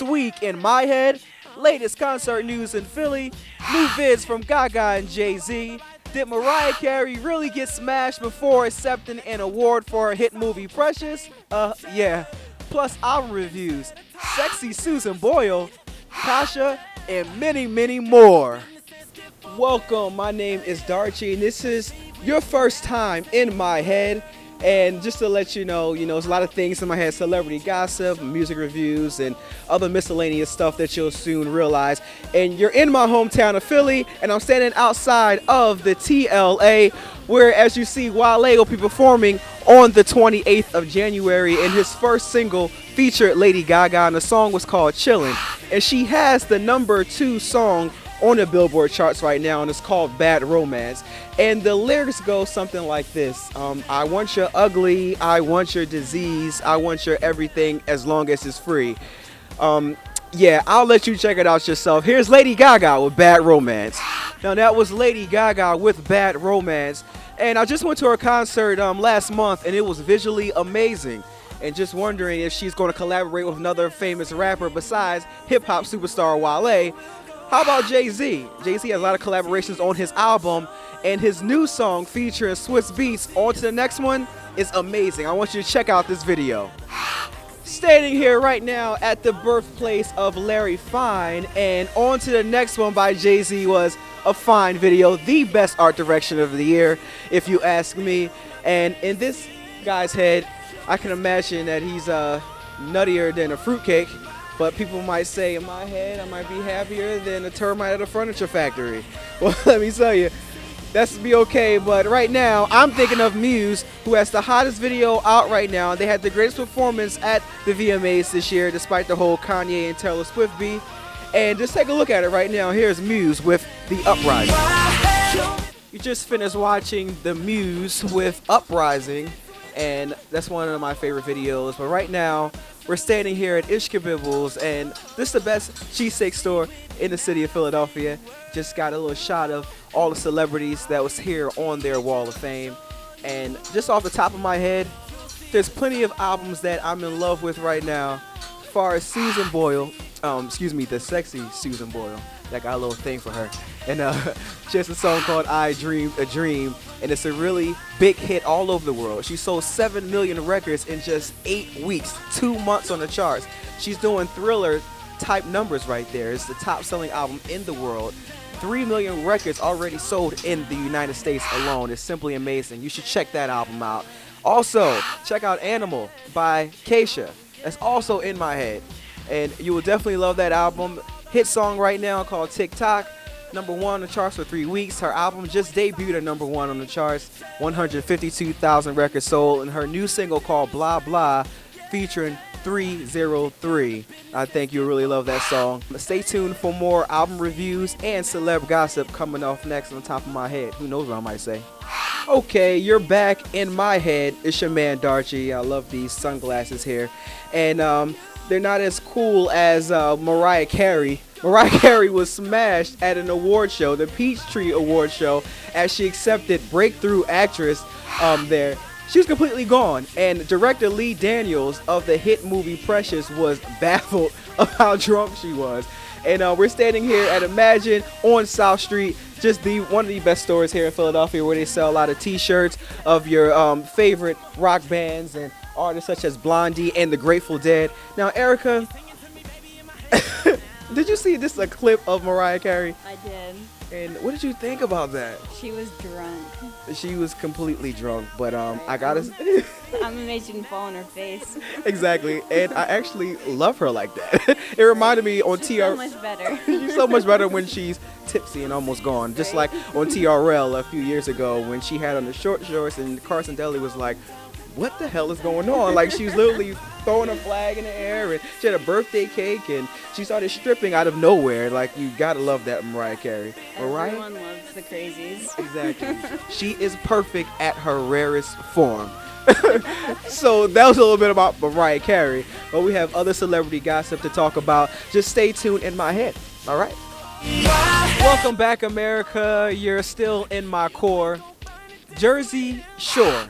This week in my head, latest concert news in Philly, new vids from Gaga and Jay-Z. Did Mariah Carey really get smashed before accepting an award for her hit movie Precious? Yeah. Plus album reviews, sexy Susan Boyle, Kasha, and many, many more. Welcome, my name is Darchie, and this is your first time in my head. And just to let you know, there's a lot of things in my head: celebrity gossip, music reviews, and other miscellaneous stuff that you'll soon realize. And you're in my hometown of Philly, and I'm standing outside of the TLA, where, as you see, Wale will be performing on the 28th of January, and his first single featured Lady Gaga, and the song was called Chillin'. And she has the #2 song on the Billboard charts right now, and it's called Bad Romance. And the lyrics go something like this: I want your ugly, I want your disease, I want your everything as long as it's free. Yeah, I'll let you check it out yourself. Here's Lady Gaga with Bad Romance. Now that was Lady Gaga with Bad Romance, and I just went to her concert last month, and it was visually amazing. And just wondering if she's going to collaborate with another famous rapper besides hip-hop superstar Wale. How about Jay-Z? Jay-Z has a lot of collaborations on his album, and his new song featuring Swiss Beats, On to the Next One, is amazing. I want you to check out this video. Standing here right now at the birthplace of Larry Fine, and On to the Next One by Jay-Z was a fine video, the best art direction of the year, if you ask me. And in this guy's head, I can imagine that he's nuttier than a fruitcake. But people might say, in my head, I might be happier than a termite at a furniture factory. Well, let me tell you, that's to be okay. But right now, I'm thinking of Muse, who has the hottest video out right now. They had the greatest performance at the VMAs this year, despite the whole Kanye and Taylor Swift beef. And just take a look at it right now. Here's Muse with The Uprising. You just finished watching The Muse with Uprising, and that's one of my favorite videos. But right now, we're standing here at Ishkabibbles, and this is the best cheesesteak store in the city of Philadelphia. Just got a little shot of all the celebrities that was here on their wall of fame. And just off the top of my head, there's plenty of albums that I'm in love with right now. As far as Susan Boyle, the sexy Susan Boyle, that got a little thing for her. And she has a song called I Dreamed a Dream, and it's a really big hit all over the world. She sold 7 million records in just 8 weeks, 2 months on the charts. She's doing Thriller type numbers right there. It's the top selling album in the world. 3 million records already sold in the United States alone. It's simply amazing. You should check that album out. Also, check out Animal by Keisha. That's also in my head, and you will definitely love that album. Hit song right now called TikTok, #1 on the charts for 3 weeks. Her album just debuted at #1 on the charts, 152,000 records sold, and her new single called Blah Blah, featuring 303. I think you'll really love that song. Stay tuned for more album reviews and celeb gossip coming off next on the top of my head. Who knows what I might say. Okay, you're back in my head. It's your man Darchie. I love these sunglasses here. And they're not as cool as Mariah Carey. Mariah Carey was smashed at an award show, the Peachtree Award show, as she accepted Breakthrough Actress there. She was completely gone, and director Lee Daniels of the hit movie Precious was baffled of how drunk she was. And we're standing here at Imagine on South Street, just one of the best stores here in Philadelphia, where they sell a lot of t-shirts of your favorite rock bands and artists such as Blondie and the Grateful Dead. Now, Erica, did you see this a clip of Mariah Carey? I did. And what did you think about that? She was drunk. She was completely drunk, but I gotta. I'm amazed she didn't fall on her face. Exactly, and I actually love her like that. It reminded me on She's so much better. She's so much better when she's tipsy and almost gone. Just like on TRL a few years ago when she had on the short shorts and Carson Daly was like, what the hell is going on? Like, she was literally throwing a flag in the air, and she had a birthday cake, and she started stripping out of nowhere. Like, you gotta love that Mariah Carey. Mariah? Everyone loves the crazies. Exactly. She is perfect at her rarest form. So that was a little bit about Mariah Carey, but we have other celebrity gossip to talk about. Just stay tuned in my head. All right. Welcome back, America. You're still in my core. Jersey Shore,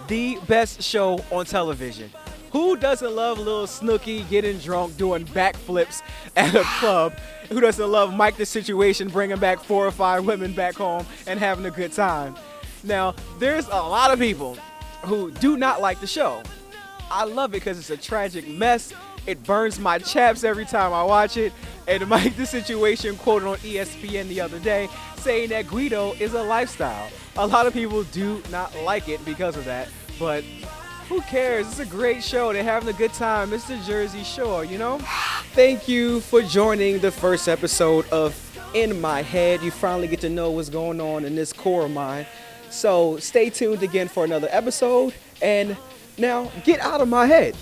the best show on television. Who doesn't love little Snooki getting drunk, doing backflips at a club? Who doesn't love Mike the Situation bringing back 4 or 5 women back home and having a good time? Now, there's a lot of people who do not like the show. I love it because it's a tragic mess. It burns my chaps every time I watch it. And Mike the Situation quoted on ESPN the other day saying that Guido is a lifestyle. A lot of people do not like it because of that, but who cares? It's a great show. They're having a good time. It's the Jersey Shore, you know? Thank you for joining the first episode of In My Head. You finally get to know what's going on in this core of mine. So stay tuned again for another episode. And now, get out of my head.